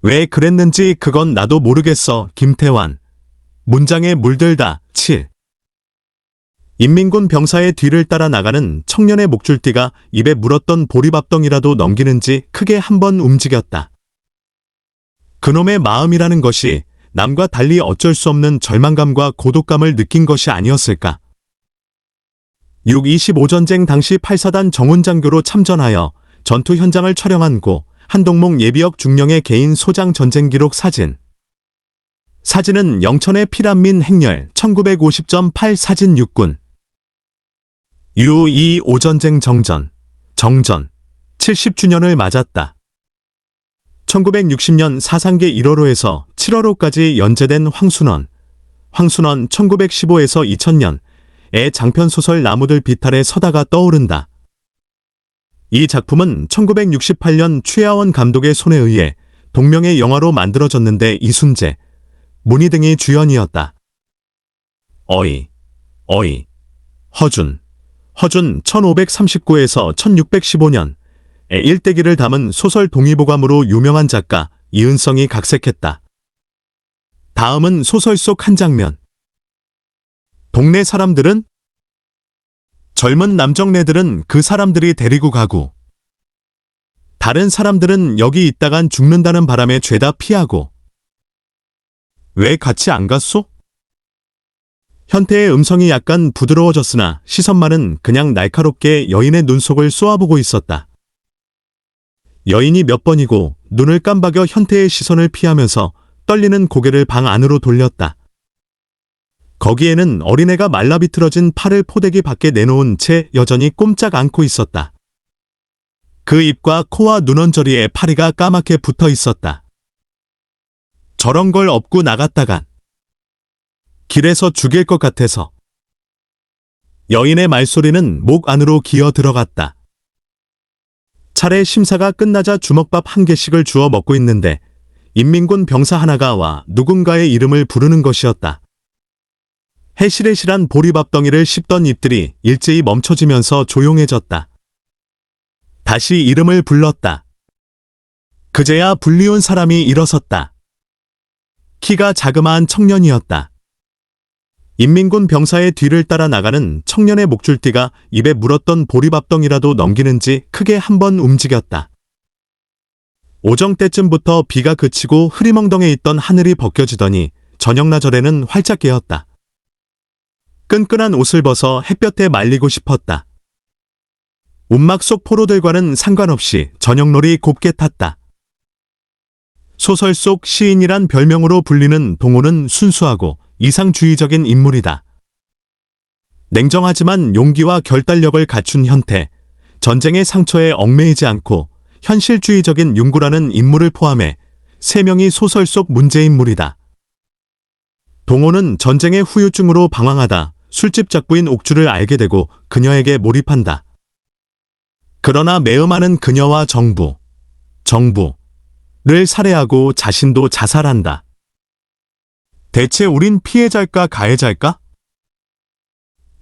왜 그랬는지 그건 나도 모르겠어. 김태환. 문장에 물들다. 7. 인민군 병사의 뒤를 따라 나가는 청년의 목줄띠가 입에 물었던 보리밥덩이라도 넘기는지 크게 한번 움직였다. 그놈의 마음이라는 것이 남과 달리 어쩔 수 없는 절망감과 고독감을 느낀 것이 아니었을까. 6.25전쟁 당시 8사단 정훈장교로 참전하여 전투 현장을 촬영한 고 한동목 예비역 중령의 개인 소장 전쟁 기록 사진. 사진은 영천의 피란민 행렬 1950.8 사진 6군. 6.25전쟁 정전 70주년을 맞았다. 1960년 4상계 1호로에서 7호로까지 연재된 황순원 1915에서 2000년의 장편소설 나무들 비탈에 서다가 떠오른다. 이 작품은 1968년 최하원 감독의 손에 의해 동명의 영화로 만들어졌는데 이순재, 문희 등이 주연이었다. 어이, 허준 1539에서 1615년의 일대기를 담은 소설 동의보감으로 유명한 작가 이은성이 각색했다. 다음은 소설 속 한 장면. 동네 사람들은? 젊은 남정네들은 그 사람들이 데리고 가고, 다른 사람들은 여기 있다간 죽는다는 바람에 죄다 피하고. 왜 같이 안 갔소? 현태의 음성이 약간 부드러워졌으나 시선만은 그냥 날카롭게 여인의 눈속을 쏘아보고 있었다. 여인이 몇 번이고 눈을 깜박여 현태의 시선을 피하면서 떨리는 고개를 방 안으로 돌렸다. 거기에는 어린애가 말라비틀어진 팔을 포대기 밖에 내놓은 채 여전히 꼼짝 않고 있었다. 그 입과 코와 눈언저리에 파리가 까맣게 붙어 있었다. 저런 걸 업고 나갔다간 길에서 죽일 것 같아서. 여인의 말소리는 목 안으로 기어 들어갔다. 차례 심사가 끝나자 주먹밥 한 개씩을 주워 먹고 있는데 인민군 병사 하나가 와 누군가의 이름을 부르는 것이었다. 해실해실한 보리밥덩이를 씹던 입들이 일제히 멈춰지면서 조용해졌다. 다시 이름을 불렀다. 그제야 불리운 사람이 일어섰다. 키가 자그마한 청년이었다. 인민군 병사의 뒤를 따라 나가는 청년의 목줄띠가 입에 물었던 보리밥덩이라도 넘기는지 크게 한번 움직였다. 오정 때쯤부터 비가 그치고 흐리멍덩에 있던 하늘이 벗겨지더니 저녁나절에는 활짝 깨었다. 끈끈한 옷을 벗어 햇볕에 말리고 싶었다. 움막 속 포로들과는 상관없이 저녁놀이 곱게 탔다. 소설 속 시인이란 별명으로 불리는 동호는 순수하고 이상주의적인 인물이다. 냉정하지만 용기와 결단력을 갖춘 현태, 전쟁의 상처에 얽매이지 않고 현실주의적인 윤구라는 인물을 포함해 3명이 소설 속 문제인물이다. 동호는 전쟁의 후유증으로 방황하다 술집 작부인 옥주를 알게 되고 그녀에게 몰입한다. 그러나 매음하는 그녀와 정부를 살해하고 자신도 자살한다. 대체 우린 피해자일까 가해자일까?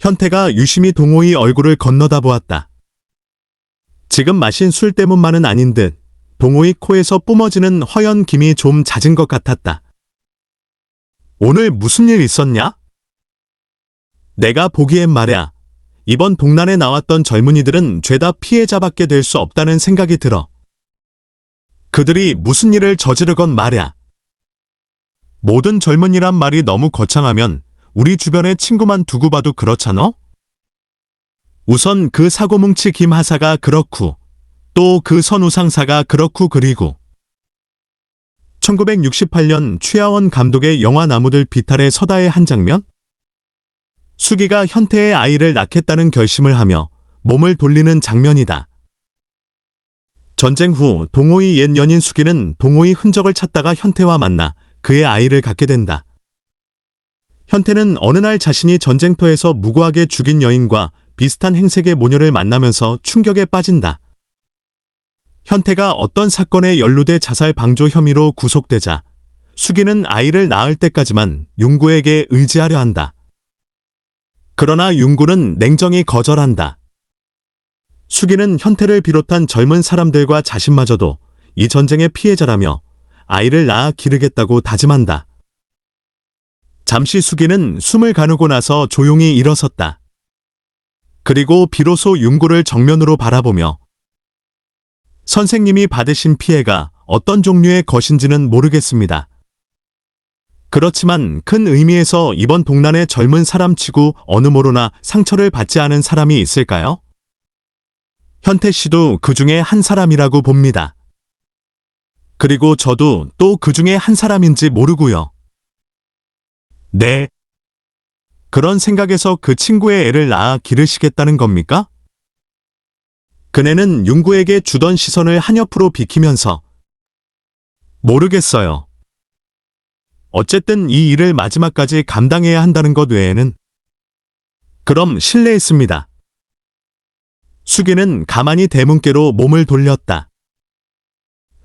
현태가 유심히 동호의 얼굴을 건너다 보았다. 지금 마신 술 때문만은 아닌 듯 동호의 코에서 뿜어지는 허연 김이 좀 잦은 것 같았다. 오늘 무슨 일 있었냐? 내가 보기엔 말야. 이번 동란에 나왔던 젊은이들은 죄다 피해자밖에 될 수 없다는 생각이 들어. 그들이 무슨 일을 저지르건 말야. 모든 젊은이란 말이 너무 거창하면 우리 주변의 친구만 두고 봐도 그렇잖아? 우선 그 사고뭉치 김하사가 그렇고 또 그 선우상사가 그렇고 그리고 1968년 최하원 감독의 영화 나무들 비탈의 서다의 한 장면? 수기가 현태의 아이를 낳겠다는 결심을 하며 몸을 돌리는 장면이다. 전쟁 후 동호의 옛 연인 수기는 동호의 흔적을 찾다가 현태와 만나 그의 아이를 갖게 된다. 현태는 어느 날 자신이 전쟁터에서 무고하게 죽인 여인과 비슷한 행색의 모녀를 만나면서 충격에 빠진다. 현태가 어떤 사건에 연루돼 자살 방조 혐의로 구속되자 수기는 아이를 낳을 때까지만 윤구에게 의지하려 한다. 그러나 윤구는 냉정히 거절한다. 수기는 현태를 비롯한 젊은 사람들과 자신마저도 이 전쟁의 피해자라며 아이를 낳아 기르겠다고 다짐한다. 잠시 수기는 숨을 가누고 나서 조용히 일어섰다. 그리고 비로소 윤구를 정면으로 바라보며 선생님이 받으신 피해가 어떤 종류의 것인지는 모르겠습니다. 그렇지만 큰 의미에서 이번 동란의 젊은 사람치고 어느 모로나 상처를 받지 않은 사람이 있을까요? 현태 씨도 그 중에 한 사람이라고 봅니다. 그리고 저도 또 그 중에 한 사람인지 모르고요. 네. 그런 생각에서 그 친구의 애를 낳아 기르시겠다는 겁니까? 그네는 윤구에게 주던 시선을 한옆으로 비키면서 모르겠어요. 어쨌든 이 일을 마지막까지 감당해야 한다는 것 외에는 그럼 실례했습니다. 수기는 가만히 대문께로 몸을 돌렸다.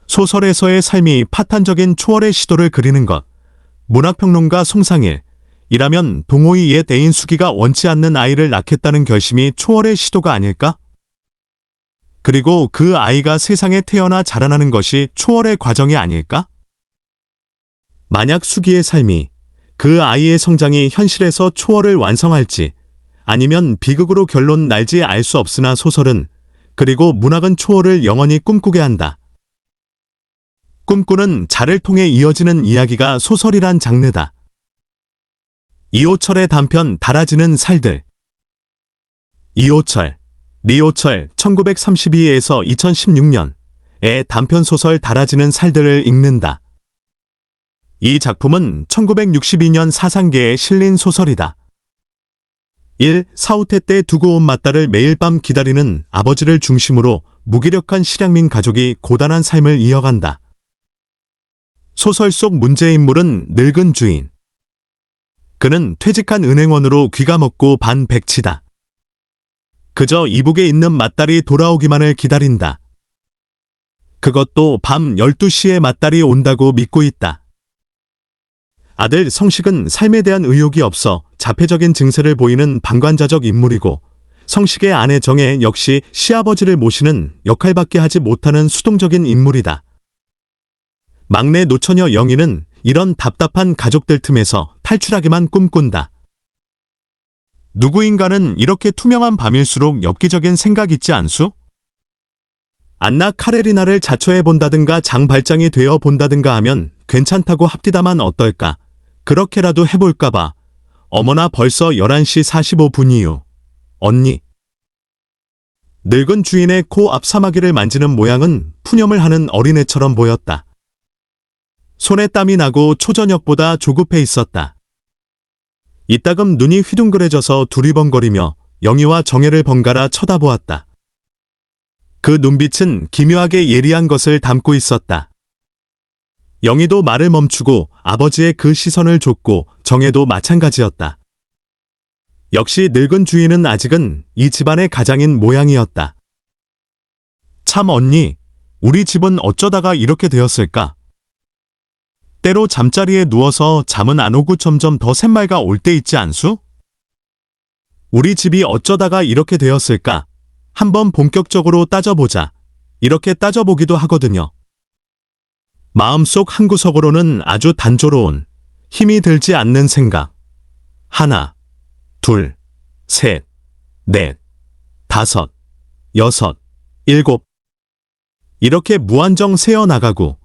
소설에서의 삶이 파탄적인 초월의 시도를 그리는 것, 문학평론가 송상일이라면 동호의 옛 애인 수기가 원치 않는 아이를 낳겠다는 결심이 초월의 시도가 아닐까? 그리고 그 아이가 세상에 태어나 자라나는 것이 초월의 과정이 아닐까? 만약 수기의 삶이, 그 아이의 성장이 현실에서 초월을 완성할지 아니면 비극으로 결론 날지 알 수 없으나 소설은, 그리고 문학은 초월을 영원히 꿈꾸게 한다. 꿈꾸는 자를 통해 이어지는 이야기가 소설이란 장르다. 이호철의 단편 달아지는 살들. 이호철, 리호철 1932에서 2016년의 단편소설 달아지는 살들을 읽는다. 이 작품은 1962년 사상계에 실린 소설이다. 1. 사후퇴 때 두고 온 맞다를 매일 밤 기다리는 아버지를 중심으로 무기력한 실향민 가족이 고단한 삶을 이어간다. 소설 속 문제인물은 늙은 주인. 그는 퇴직한 은행원으로 귀가 먹고 반백치다. 그저 이북에 있는 맏딸이 돌아오기만을 기다린다. 그것도 밤 12시에 맏딸이 온다고 믿고 있다. 아들 성식은 삶에 대한 의욕이 없어 자폐적인 증세를 보이는 방관자적 인물이고, 성식의 아내 정혜 역시 시아버지를 모시는 역할밖에 하지 못하는 수동적인 인물이다. 막내 노처녀 영희는 이런 답답한 가족들 틈에서 탈출하기만 꿈꾼다. 누구인가는 이렇게 투명한 밤일수록 엽기적인 생각 있지 않수? 안나 카레리나를 자처해 본다든가 장발장이 되어 본다든가 하면 괜찮다고 합디다만 어떨까? 그렇게라도 해볼까봐. 어머나 벌써 11시 45분이요. 언니. 늙은 주인의 코 앞 사마귀를 만지는 모양은 푸념을 하는 어린애처럼 보였다. 손에 땀이 나고 초저녁보다 조급해 있었다. 이따금 눈이 휘둥그레져서 두리번거리며 영희와 정혜를 번갈아 쳐다보았다. 그 눈빛은 기묘하게 예리한 것을 담고 있었다. 영희도 말을 멈추고 아버지의 그 시선을 줬고 정혜도 마찬가지였다. 역시 늙은 주인은 아직은 이 집안의 가장인 모양이었다. 참 언니, 우리 집은 어쩌다가 이렇게 되었을까? 때로 잠자리에 누워서 잠은 안 오고 점점 더 샘말가 올 때 있지 않수? 우리 집이 어쩌다가 이렇게 되었을까? 한번 본격적으로 따져보자. 이렇게 따져보기도 하거든요. 마음속 한구석으로는 아주 단조로운, 힘이 들지 않는 생각. 하나, 둘, 셋, 넷, 다섯, 여섯, 일곱. 이렇게 무한정 새어나가고,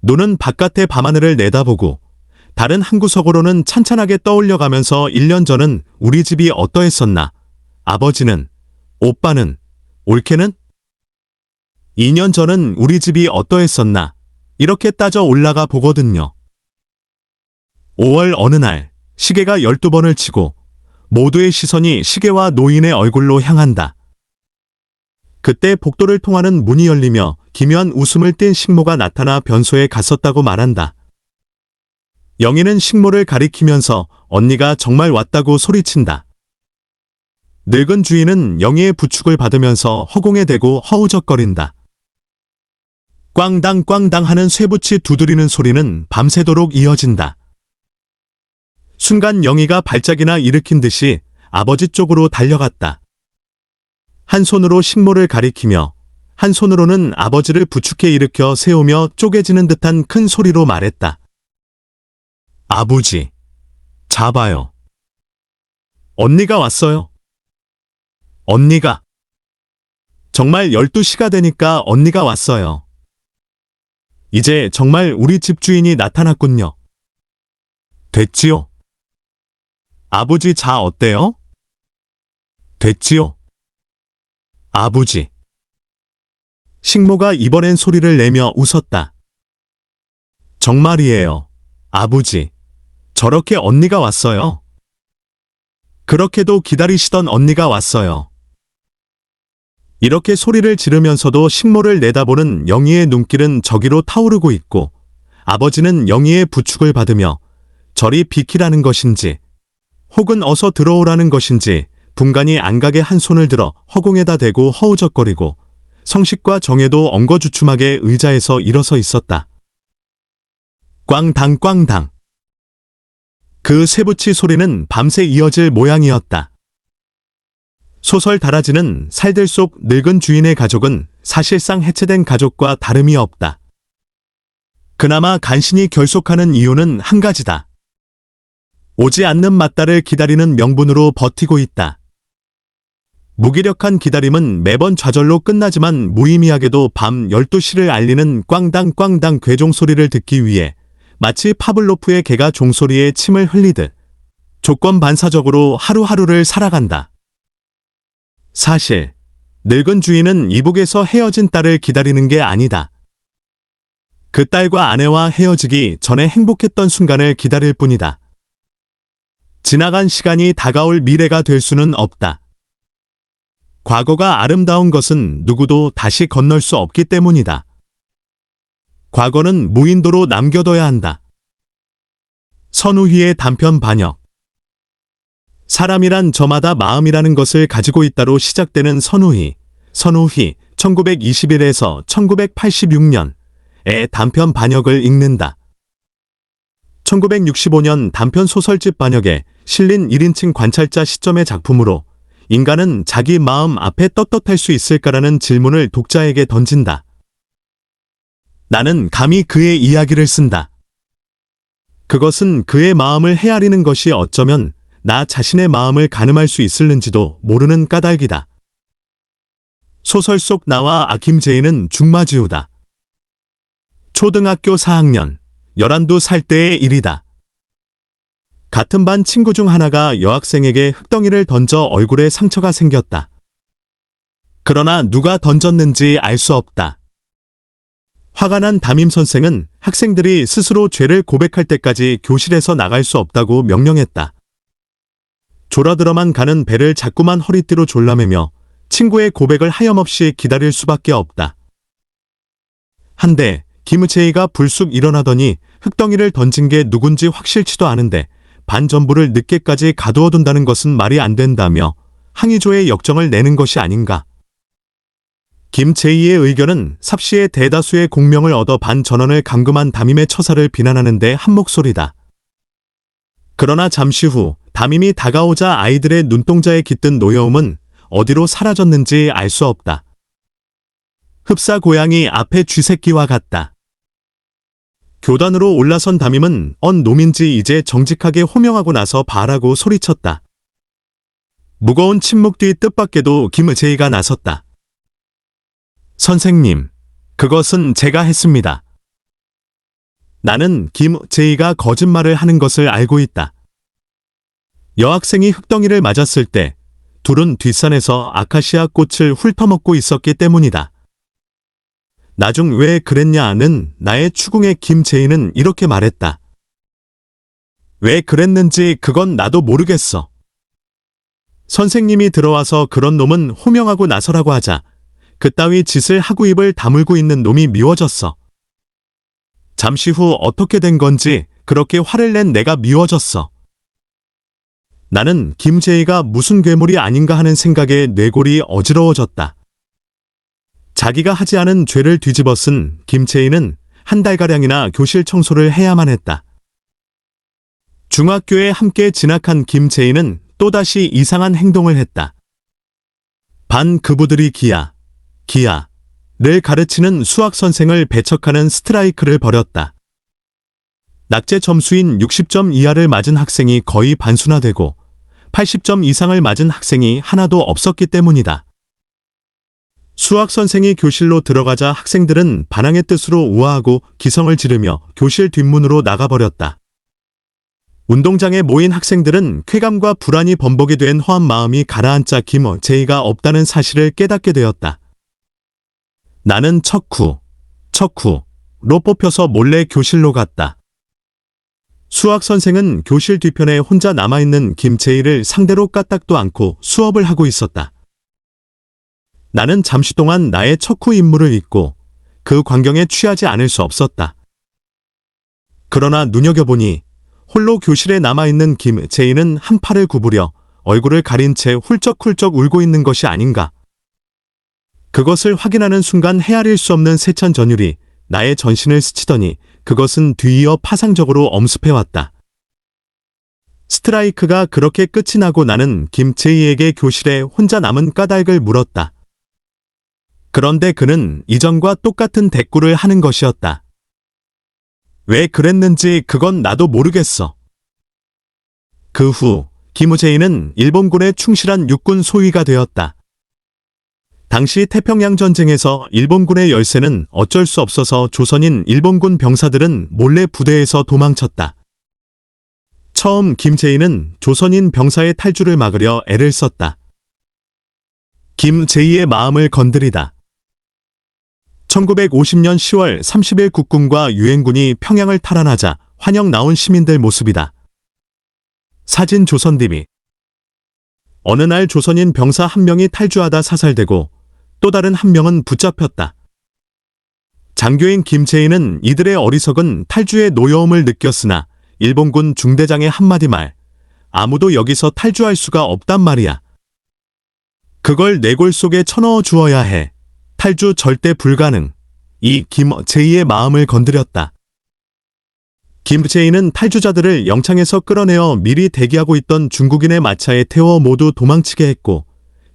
눈은 바깥의 밤하늘을 내다보고, 다른 한 구석으로는 찬찬하게 떠올려가면서 1년 전은 우리 집이 어떠했었나? 아버지는, 오빠는, 올케는? 2년 전은 우리 집이 어떠했었나? 이렇게 따져 올라가 보거든요. 5월 어느 날, 시계가 12번을 치고, 모두의 시선이 시계와 노인의 얼굴로 향한다. 그때 복도를 통하는 문이 열리며 기묘한 웃음을 띤 식모가 나타나 변소에 갔었다고 말한다. 영희는 식모를 가리키면서 언니가 정말 왔다고 소리친다. 늙은 주인은 영희의 부축을 받으면서 허공에 대고 허우적거린다. 꽝당꽝당 하는 쇠붙이 두드리는 소리는 밤새도록 이어진다. 순간 영희가 발작이나 일으킨 듯이 아버지 쪽으로 달려갔다. 한 손으로 식모를 가리키며 한 손으로는 아버지를 부축해 일으켜 세우며 쪼개지는 듯한 큰 소리로 말했다. 아버지, 잡아요. 언니가 왔어요. 언니가. 정말 12시가 되니까 언니가 왔어요. 이제 정말 우리 집주인이 나타났군요. 됐지요? 아버지 자 어때요? 됐지요? 아버지. 식모가 이번엔 소리를 내며 웃었다. 정말이에요. 아버지. 저렇게 언니가 왔어요. 그렇게도 기다리시던 언니가 왔어요. 이렇게 소리를 지르면서도 식모를 내다보는 영희의 눈길은 저기로 타오르고 있고 아버지는 영희의 부축을 받으며 저리 비키라는 것인지 혹은 어서 들어오라는 것인지 분간이 안 가게 한 손을 들어 허공에다 대고 허우적거리고 성식과 정혜도 엉거주춤하게 의자에서 일어서 있었다. 꽝당 꽝당. 그 쇠붙이 소리는 밤새 이어질 모양이었다. 소설 다라지는 살들 속 늙은 주인의 가족은 사실상 해체된 가족과 다름이 없다. 그나마 간신히 결속하는 이유는 한 가지다. 오지 않는 맏딸을 기다리는 명분으로 버티고 있다. 무기력한 기다림은 매번 좌절로 끝나지만 무의미하게도 밤 12시를 알리는 꽝당꽝당 괴종 소리를 듣기 위해 마치 파블로프의 개가 종소리에 침을 흘리듯 조건 반사적으로 하루하루를 살아간다. 사실 늙은 주인은 이북에서 헤어진 딸을 기다리는 게 아니다. 그 딸과 아내와 헤어지기 전에 행복했던 순간을 기다릴 뿐이다. 지나간 시간이 다가올 미래가 될 수는 없다. 과거가 아름다운 것은 누구도 다시 건널 수 없기 때문이다. 과거는 무인도로 남겨둬야 한다. 선우희의 단편 반역. 사람이란 저마다 마음이라는 것을 가지고 있다로 시작되는 선우희. 1921에서 1986년의 단편 반역을 읽는다. 1965년 단편 소설집 반역에 실린 1인칭 관찰자 시점의 작품으로 인간은 자기 마음 앞에 떳떳할 수 있을까라는 질문을 독자에게 던진다. 나는 감히 그의 이야기를 쓴다. 그것은 그의 마음을 헤아리는 것이 어쩌면 나 자신의 마음을 가늠할 수 있을는지도 모르는 까닭이다. 소설 속 나와 김제이는 중마지우다. 초등학교 4학년, 11살 때의 일이다. 같은 반 친구 중 하나가 여학생에게 흙덩이를 던져 얼굴에 상처가 생겼다. 그러나 누가 던졌는지 알 수 없다. 화가 난 담임 선생은 학생들이 스스로 죄를 고백할 때까지 교실에서 나갈 수 없다고 명령했다. 졸아들어만 가는 배를 자꾸만 허리띠로 졸라매며 친구의 고백을 하염없이 기다릴 수밖에 없다. 한데 김우채이가 불쑥 일어나더니 흙덩이를 던진 게 누군지 확실치도 않은데 반 전부를 늦게까지 가두어둔다는 것은 말이 안 된다며 항의조의 역정을 내는 것이 아닌가. 김제이의 의견은 삽시의 대다수의 공명을 얻어 반 전원을 감금한 담임의 처사를 비난하는 데 한 목소리다. 그러나 잠시 후 담임이 다가오자 아이들의 눈동자에 깃든 노여움은 어디로 사라졌는지 알 수 없다. 흡사 고양이 앞에 쥐새끼와 같다. 교단으로 올라선 담임은 언 놈인지 이제 정직하게 호명하고 나서 봐라고 소리쳤다. 무거운 침묵 뒤 뜻밖에도 김의제이가 나섰다. 선생님, 그것은 제가 했습니다. 나는 김제이가 거짓말을 하는 것을 알고 있다. 여학생이 흙덩이를 맞았을 때 둘은 뒷산에서 아카시아 꽃을 훑어먹고 있었기 때문이다. 나중 왜 그랬냐는 나의 추궁에 김제이는 이렇게 말했다. 왜 그랬는지 그건 나도 모르겠어. 선생님이 들어와서 그런 놈은 호명하고 나서라고 하자 그따위 짓을 하고 입을 다물고 있는 놈이 미워졌어. 잠시 후 어떻게 된 건지 그렇게 화를 낸 내가 미워졌어. 나는 김제이가 무슨 괴물이 아닌가 하는 생각에 뇌골이 어지러워졌다. 자기가 하지 않은 죄를 뒤집어 쓴 김제이는 한 달가량이나 교실 청소를 해야만 했다. 중학교에 함께 진학한 김제이는 또다시 이상한 행동을 했다. 반 그부들이 기야, 가르치는 수학 선생을 배척하는 스트라이크를 벌였다. 낙제 점수인 60점 이하를 맞은 학생이 거의 반수나되고 80점 이상을 맞은 학생이 하나도 없었기 때문이다. 수학 선생이 교실로 들어가자 학생들은 반항의 뜻으로 우아하고 기성을 지르며 교실 뒷문으로 나가버렸다. 운동장에 모인 학생들은 쾌감과 불안이 번복이 된 허한 마음이 가라앉자 김제이가 없다는 사실을 깨닫게 되었다. 나는 척후로 뽑혀서 몰래 교실로 갔다. 수학 선생은 교실 뒤편에 혼자 남아있는 김제이를 상대로 까딱도 않고 수업을 하고 있었다. 나는 잠시 동안 나의 척후 임무를 잊고 그 광경에 취하지 않을 수 없었다. 그러나 눈여겨보니 홀로 교실에 남아있는 김제이는 한 팔을 구부려 얼굴을 가린 채 훌쩍훌쩍 울고 있는 것이 아닌가. 그것을 확인하는 순간 헤아릴 수 없는 세찬 전율이 나의 전신을 스치더니 그것은 뒤이어 파상적으로 엄습해왔다. 스트라이크가 그렇게 끝이 나고 나는 김제이에게 교실에 혼자 남은 까닭을 물었다. 그런데 그는 이전과 똑같은 대꾸를 하는 것이었다. 왜 그랬는지 그건 나도 모르겠어. 그 후 김제이는 일본군에 충실한 육군 소위가 되었다. 당시 태평양 전쟁에서 일본군의 열세는 어쩔 수 없어서 조선인 일본군 병사들은 몰래 부대에서 도망쳤다. 처음 김제이는 조선인 병사의 탈주를 막으려 애를 썼다. 김제이의 마음을 건드리다. 1950년 10월 30일 국군과 유엔군이 평양을 탈환하자 환영 나온 시민들 모습이다. 사진 조선TV. 어느 날 조선인 병사 한 명이 탈주하다 사살되고 또 다른 한 명은 붙잡혔다. 장교인 김제이는 이들의 어리석은 탈주의 노여움을 느꼈으나 일본군 중대장의 한마디 말, 아무도 여기서 탈주할 수가 없단 말이야. 그걸 내 골 속에 쳐넣어 주어야 해. 탈주 절대 불가능. 이 김제이의 마음을 건드렸다. 김제이는 탈주자들을 영창에서 끌어내어 미리 대기하고 있던 중국인의 마차에 태워 모두 도망치게 했고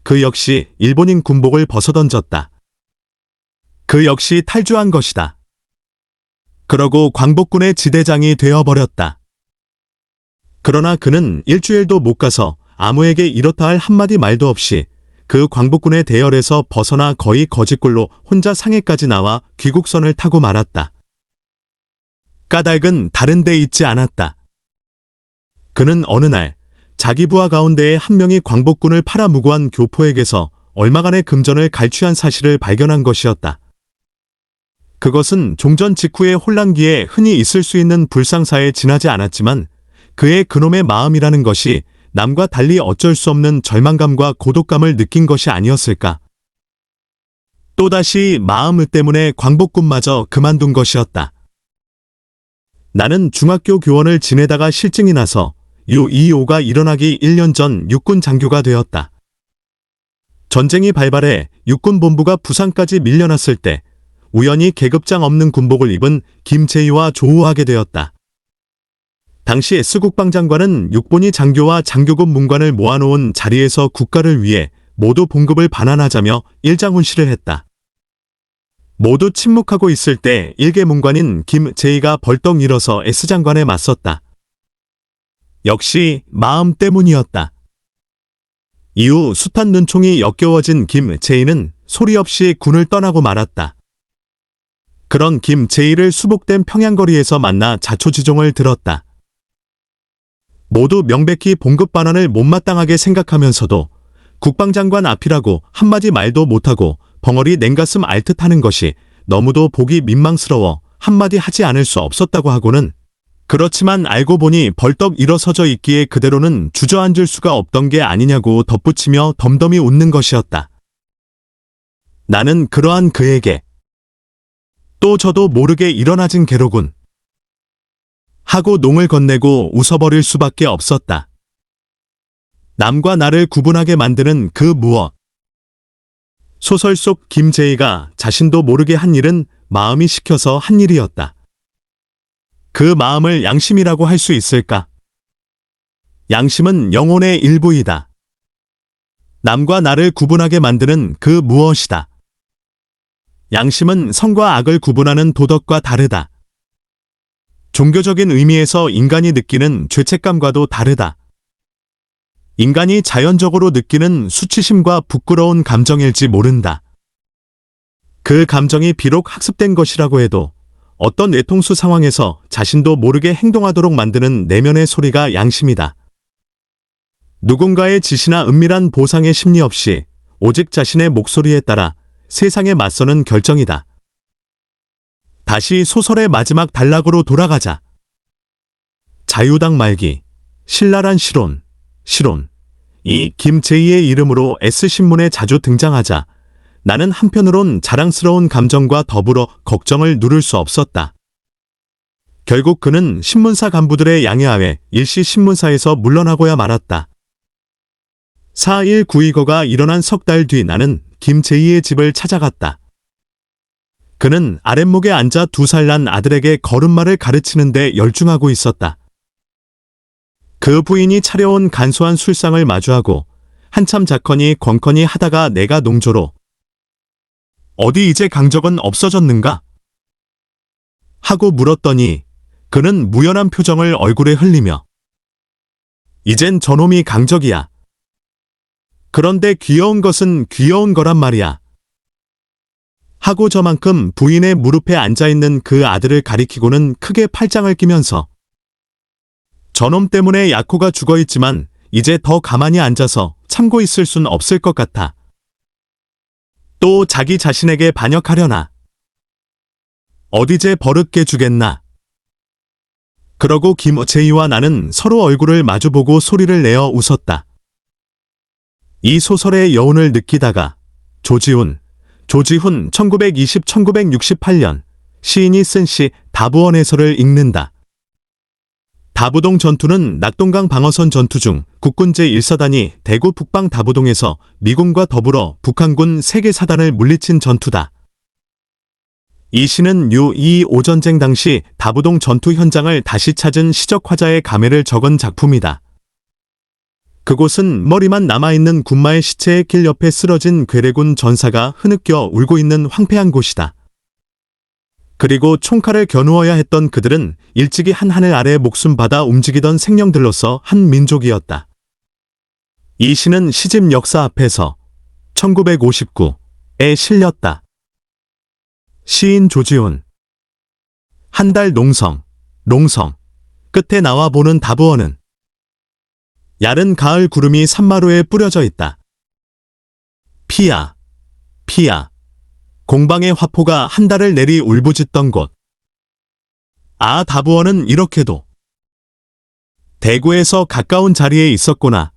그 역시 일본인 군복을 벗어던졌다. 그 역시 탈주한 것이다. 그러고 광복군의 지대장이 되어버렸다. 그러나 그는 일주일도 못 가서 아무에게 이렇다 할 한마디 말도 없이 그 광복군의 대열에서 벗어나 거의 거짓골로 혼자 상해까지 나와 귀국선을 타고 말았다. 까닭은 다른 데 있지 않았다. 그는 어느 날 자기 부하 가운데에 한 명이 광복군을 팔아무고한 교포에게서 얼마간의 금전을 갈취한 사실을 발견한 것이었다. 그것은 종전 직후의 혼란기에 흔히 있을 수 있는 불상사에 지나지 않았지만 그의 그놈의 마음이라는 것이 남과 달리 어쩔 수 없는 절망감과 고독감을 느낀 것이 아니었을까. 또다시 마음 때문에 광복군마저 그만둔 것이었다. 나는 중학교 교원을 지내다가 실증이 나서 U225가 일어나기 1년 전 육군 장교가 되었다. 전쟁이 발발해 육군 본부가 부산까지 밀려났을 때 우연히 계급장 없는 군복을 입은 김제이와 조우하게 되었다. 당시 S국방 장관은 육본이 장교와 장교급 문관을 모아놓은 자리에서 국가를 위해 모두 봉급을 반환하자며 일장훈시를 했다. 모두 침묵하고 있을 때 일개 문관인 김제이가 벌떡 일어서 S장관에 맞섰다. 역시 마음 때문이었다. 이후 숱한 눈총이 역겨워진 김제이는 소리 없이 군을 떠나고 말았다. 그런 김제이를 수복된 평양거리에서 만나 자초지종을 들었다. 모두 명백히 봉급 반환을 못마땅하게 생각하면서도 국방장관 앞이라고 한마디 말도 못하고 벙어리 냉가슴 앓듯하는 것이 너무도 보기 민망스러워 한마디 하지 않을 수 없었다고 하고는 그렇지만 알고 보니 벌떡 일어서져 있기에 그대로는 주저앉을 수가 없던 게 아니냐고 덧붙이며 덤덤히 웃는 것이었다. 나는 그러한 그에게 또 저도 모르게 일어나진 괴로군 하고 농을 건네고 웃어버릴 수밖에 없었다. 남과 나를 구분하게 만드는 그 무엇. 소설 속 김제이가 자신도 모르게 한 일은 마음이 시켜서 한 일이었다. 그 마음을 양심이라고 할 수 있을까? 양심은 영혼의 일부이다. 남과 나를 구분하게 만드는 그 무엇이다. 양심은 선과 악을 구분하는 도덕과 다르다. 종교적인 의미에서 인간이 느끼는 죄책감과도 다르다. 인간이 자연적으로 느끼는 수치심과 부끄러운 감정일지 모른다. 그 감정이 비록 학습된 것이라고 해도 어떤 외통수 상황에서 자신도 모르게 행동하도록 만드는 내면의 소리가 양심이다. 누군가의 지시나 은밀한 보상의 심리 없이 오직 자신의 목소리에 따라 세상에 맞서는 결정이다. 다시 소설의 마지막 단락으로 돌아가자. 자유당 말기, 신랄한 실온. 이 김.제2의 이름으로 S신문에 자주 등장하자 나는 한편으론 자랑스러운 감정과 더불어 걱정을 누를 수 없었다. 결국 그는 신문사 간부들의 양해하에 일시 신문사에서 물러나고야 말았다. 4.19 일어난 석 달 뒤 나는 김.제2의 집을 찾아갔다. 그는 아랫목에 앉아 2살 난 아들에게 걸음마를 가르치는데 열중하고 있었다. 그 부인이 차려온 간소한 술상을 마주하고 한참 자커니 권커니 하다가 내가 농조로 어디 이제 강적은 없어졌는가? 하고 물었더니 그는 무연한 표정을 얼굴에 흘리며 이젠 저놈이 강적이야. 그런데 귀여운 것은 귀여운 거란 말이야. 하고 저만큼 부인의 무릎에 앉아있는 그 아들을 가리키고는 크게 팔짱을 끼면서 저놈 때문에 야코가 죽어있지만 이제 더 가만히 앉아서 참고 있을 순 없을 것 같아. 또 자기 자신에게 반역하려나. 어디제 버릇게 주겠나. 그러고 김.제2와 나는 서로 얼굴을 마주보고 소리를 내어 웃었다. 이 소설의 여운을 느끼다가 조지훈 1920-1968년 시인이 쓴 시 다부원 해설을 읽는다. 다부동 전투는 낙동강 방어선 전투 중 국군 제1사단이 대구 북방 다부동에서 미군과 더불어 북한군 3개 사단을 물리친 전투다. 이 시는 6.25 전쟁 당시 다부동 전투 현장을 다시 찾은 시적 화자의 감회를 적은 작품이다. 그곳은 머리만 남아있는 군마의 시체의 길 옆에 쓰러진 괴뢰군 전사가 흐느껴 울고 있는 황폐한 곳이다. 그리고 총칼을 겨누어야 했던 그들은 일찍이 한 하늘 아래 목숨 받아 움직이던 생명들로서 한 민족이었다. 이 시는 시집 역사 앞에서 1959에 실렸다. 시인 조지훈. 한 달 농성 끝에 나와 보는 다부원은 야른 가을 구름이 산마루에 뿌려져 있다. 피야. 공방의 화포가 한 달을 내리 울부짖던 곳. 아, 다부원은 이렇게도 대구에서 가까운 자리에 있었구나.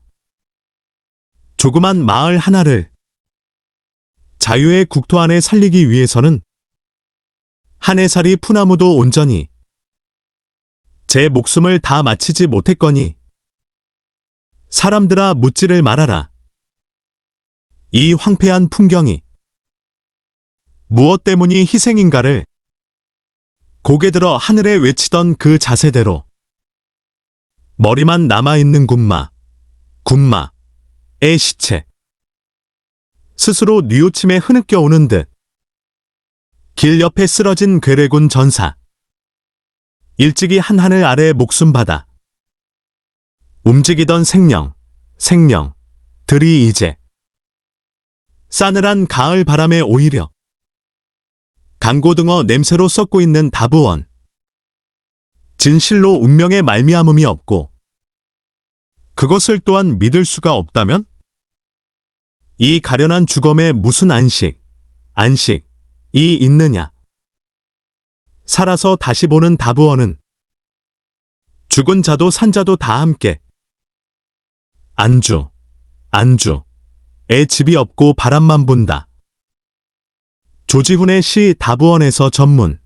조그만 마을 하나를 자유의 국토 안에 살리기 위해서는 한 해살이 푸나무도 온전히 제 목숨을 다 마치지 못했거니 사람들아 묻지를 말아라. 이 황폐한 풍경이 무엇 때문이 희생인가를 고개 들어 하늘에 외치던 그 자세대로 머리만 남아있는 군마의 시체. 스스로 뉘우침에 흐느껴 오는 듯 길 옆에 쓰러진 괴뢰군 전사. 일찍이 한 하늘 아래 목숨 받아 움직이던 생명들이 이제 싸늘한 가을 바람에 오히려 강고등어 냄새로 썩고 있는 다부원. 진실로 운명의 말미암음이 없고 그것을 또한 믿을 수가 없다면? 이 가련한 죽음에 무슨 안식이 있느냐? 살아서 다시 보는 다부원은 죽은 자도 산 자도 다 함께 안주에 집이 없고 바람만 본다. 조지훈의 시 다부원에서 전문.